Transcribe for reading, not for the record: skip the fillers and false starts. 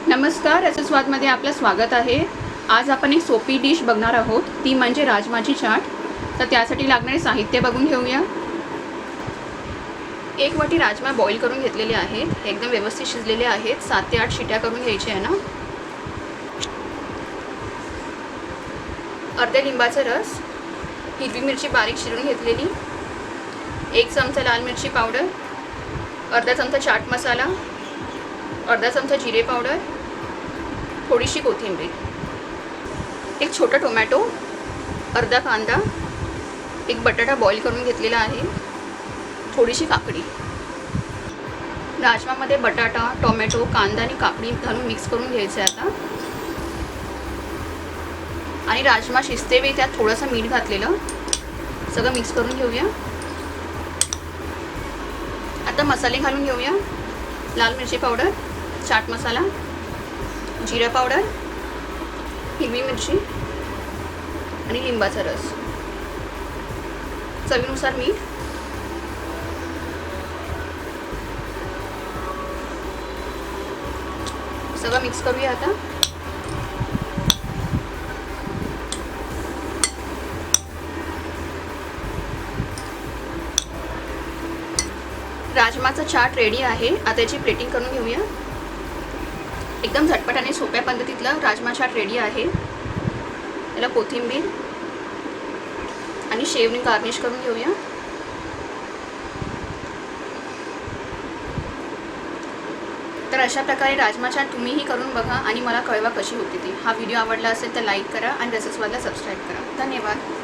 नमस्कार, रस स्वादमध्ये आपलं स्वागत आहे। आज आपण एक सोपी डिश बघणार आहोत, ती म्हणजे राजमाची चाट। तर त्यासाठी लागणारे साहित्य बघून घेऊया। एक वाटी राजमा बॉईल करून घेतलेले आहेत, एकदम व्यवस्थित शिजलेले आहेत। 7 ते 8 शिट्या करून घ्यायच्या आहे ना। अर्ध्या लिंबाचा रस, हिरवी मिरची बारीक चिरून घेतलेली, 1 चमचा लाल मिरची पावडर, अर्धा चमचा चाट मसाला, अर्धा चमचा जिरे पावडर, थोडीशी कोथिंबीर, एक छोटा टोमॅटो, अर्धा कांदा, एक बटाटा बॉईल करून घेतलेला आहे, थोडीशी काकडी। राजमामध्ये बटाटा, टोमॅटो, कांदा आणि काकडी घालून मिक्स करून घ्यायचं आहे आता। आणि राजमा शिजते वेळी त्यात थोडंसं मीठ घातलेलं, सगळं मिक्स करून घेऊया। आता मसाले घालून घेऊया। लाल मिरची पावडर, चाट मसाला, जिरा पावडर, हिरवी मिरची आणि लिंबाचा रस, चवीनुसार मीठ। सगळं मिक्स करूया आता। राजमाचा चाट रेडी आहे। आता याची प्लेटिंग करून घेऊया। एकदम झटपट आणि सोप्या पद्धतीतला राजमा चाट रेडी आहे। त्याला कोथिंबीर आणि शेवनी गार्निश करून घेऊया। तर अशा प्रकारे राजमा चाट तुम्हीही करून बघा आणि मला कळवा कशी होती ती। हा व्हिडिओ आवडला असेल तर लाईक करा आणि रसस्वादला सबस्क्राईब करा। धन्यवाद।